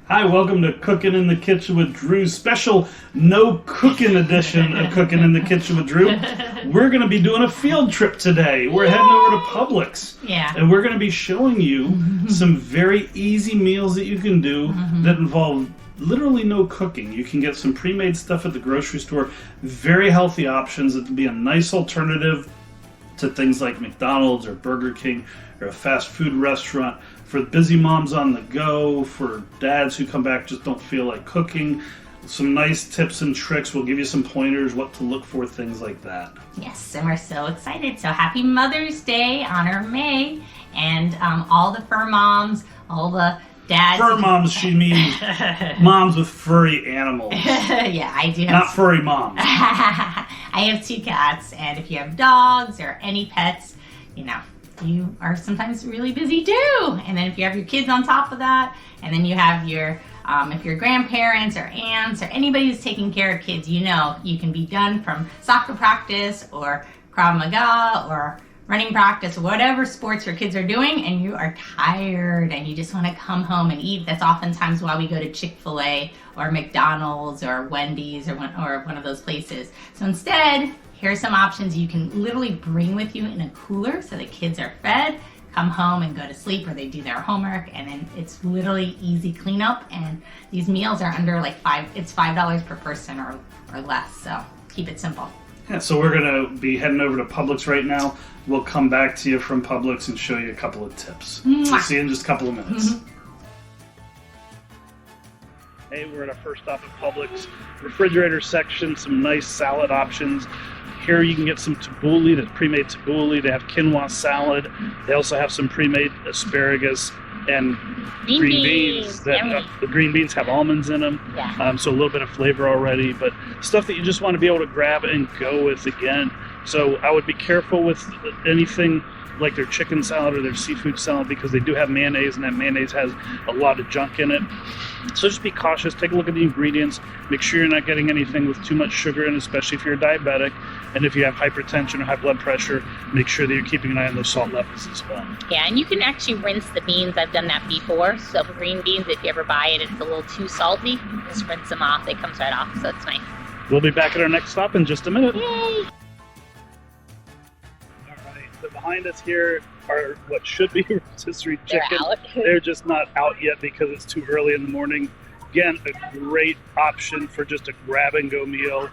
Hi, welcome to Cooking in the Kitchen with Drew, special no cooking edition of Cooking in the Kitchen with Drew. We're going to be doing a field trip today. We're heading over to Publix. Yeah. And we're going to be showing you some very easy meals that you can do that involve literally no cooking. You can get some pre-made stuff at the grocery store, very healthy options that would be a nice alternative to things like McDonald's or Burger King or a fast food restaurant, for busy moms on the go, for dads who come back just don't feel like cooking. Some nice tips and tricks. We'll give you some pointers, what to look for, things like that. Yes, and we're so excited. So happy Mother's Day, honor May, and all the fur moms, all the dads. Fur moms, she means moms with furry animals. Yeah, I do. Not furry moms. I have 2 cats, and if you have dogs or any pets, you know, you are sometimes really busy too. And then if you have your kids on top of that, and then you have your, if you're grandparents or aunts or anybody who's taking care of kids, you know, you can be done from soccer practice or Krav Maga or running practice, whatever sports your kids are doing, and you are tired and you just want to come home and eat. That's oftentimes why we go to Chick-fil-A or McDonald's or Wendy's or one of those places. So instead, here's some options you can literally bring with you in a cooler so the kids are fed, come home and go to sleep, or they do their homework, and then it's literally easy cleanup. And these meals are under like it's $5 per person or less, so keep it simple. Yeah, so we're going to be heading over to Publix right now. We'll come back to you from Publix and show you a couple of tips. We'll see you in just a couple of minutes. Hey, we're at our first stop at Publix. Refrigerator section, some nice salad options. Here you can get some tabbouleh, that's pre-made tabbouleh. They have quinoa salad. They also have some pre-made asparagus and green beans. The green beans have almonds in them, so a little bit of flavor already, but stuff that you just want to be able to grab and go with again. So I would be careful with anything like their chicken salad or their seafood salad, because they do have mayonnaise, and that mayonnaise has a lot of junk in it. So just be cautious, take a look at the ingredients, make sure you're not getting anything with too much sugar in, especially if you're diabetic, and if you have hypertension or high blood pressure, make sure that you're keeping an eye on those salt levels as well. Yeah, and you can actually rinse the beans. I've done that before. So for green beans, if you ever buy it, it's a little too salty, just rinse them off. It comes right off, so it's nice. We'll be back at our next stop in just a minute. Yay! So behind us here are what should be rotisserie chicken. They're out. They're just not out yet because it's too early in the morning. Again, a great option for just a grab-and-go meal.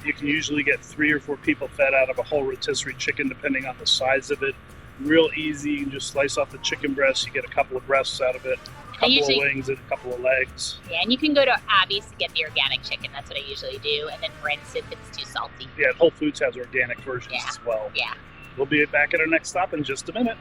You can usually get 3 or 4 people fed out of a whole rotisserie chicken, depending on the size of it. Real easy. You can just slice off the chicken breast. You get a couple of breasts out of it, a couple of wings, and a couple of legs. Yeah, and you can go to Abby's to get the organic chicken. That's what I usually do, and then rinse if it's too salty. Yeah, Whole Foods has organic versions as well. Yeah. We'll be back at our next stop in just a minute.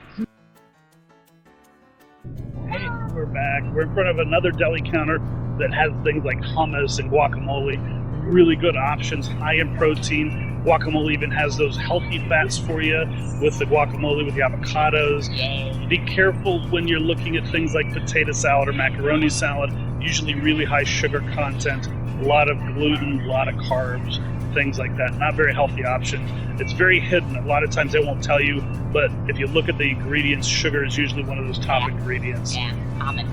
Hey, we're back. We're in front of another deli counter that has things like hummus and guacamole. Really good options, high in protein. Guacamole even has those healthy fats for you with the guacamole, with the avocados. Yay. Be careful when you're looking at things like potato salad or macaroni salad. Usually really high sugar content, a lot of gluten, a lot of carbs, things like that. Not very healthy option. It's very hidden. A lot of times they won't tell you, but if you look at the ingredients, sugar is usually one of those top ingredients. Yeah, common.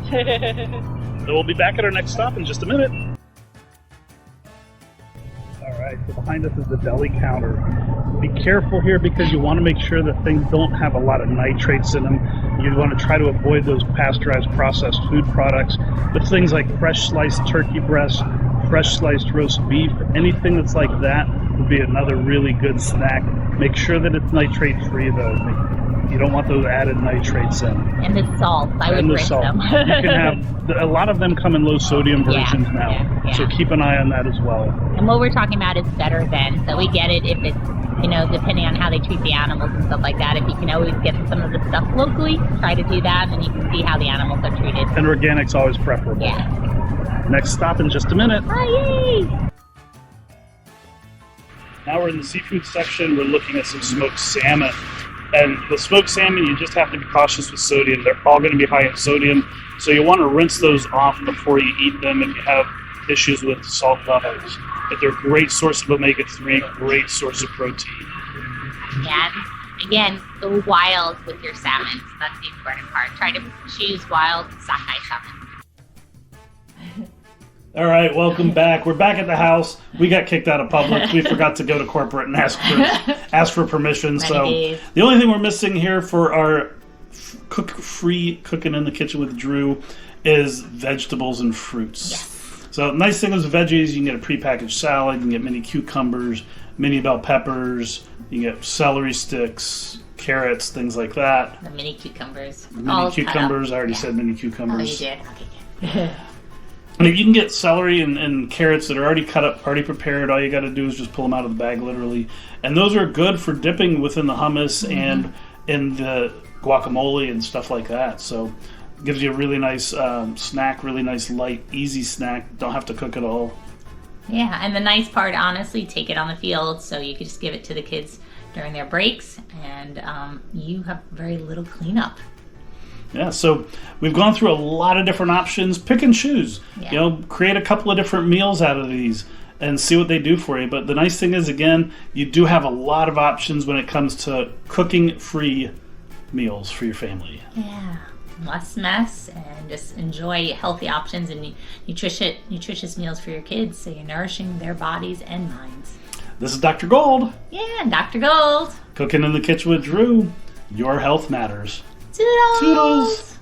So we'll be back at our next stop in just a minute. All right, so behind us is the deli counter. Be careful here because you want to make sure that things don't have a lot of nitrates in them. You want to try to avoid those pasteurized processed food products. But things like fresh sliced turkey breast, fresh sliced roast beef, anything that's like that would be another really good snack. Make sure that it's nitrate free though. You don't want those added nitrates in. And the salt, I would rinse them. You can have, a lot of them come in low sodium versions now, so keep an eye on that as well. And what we're talking about is better than, so we get it if it's, you know, depending on how they treat the animals and stuff like that. If you can always get some of the stuff locally, try to do that, and you can see how the animals are treated. And organic's always preferable. Yeah. Next stop in just a minute. Oh, yay! Now we're in the seafood section. We're looking at some smoked salmon. And the smoked salmon, you just have to be cautious with sodium. They're all going to be high in sodium, so you want to rinse those off before you eat them if you have issues with salt levels. But they're a great source of omega-3, great source of protein. Yeah, and again, go wild with your salmon. That's the important part. Try to choose wild sockeye salmon. All right, welcome back. We're back at the house. We got kicked out of Publix. We forgot to go to corporate and ask for permission. So the only thing we're missing here for our free cooking in the kitchen with Drew is vegetables and fruits. Yes. So nice thing is veggies, you can get a prepackaged salad, you can get mini cucumbers, mini bell peppers, you can get celery sticks, carrots, things like that. The mini cucumbers. Mini cucumbers, I already said mini cucumbers. Oh, you did? Okay, good. And if you can get celery and carrots that are already cut up, already prepared, all you got to do is just pull them out of the bag, literally. And those are good for dipping within the hummus and in the guacamole and stuff like that. So it gives you a really nice snack, really nice, light, easy snack. Don't have to cook it all. Yeah, and the nice part, honestly, take it on the field, so you could just give it to the kids during their breaks, and you have very little cleanup. Yeah, so we've gone through a lot of different options. Pick and choose. Yeah. You know, create a couple of different meals out of these and see what they do for you. But the nice thing is, again, you do have a lot of options when it comes to cooking-free meals for your family. Yeah, less mess, and just enjoy healthy options and nutritious meals for your kids, so you're nourishing their bodies and minds. This is Dr. Gold. Yeah, and Dr. Gold. Cooking in the Kitchen with Drew. Your health matters. Toodles! Toodles!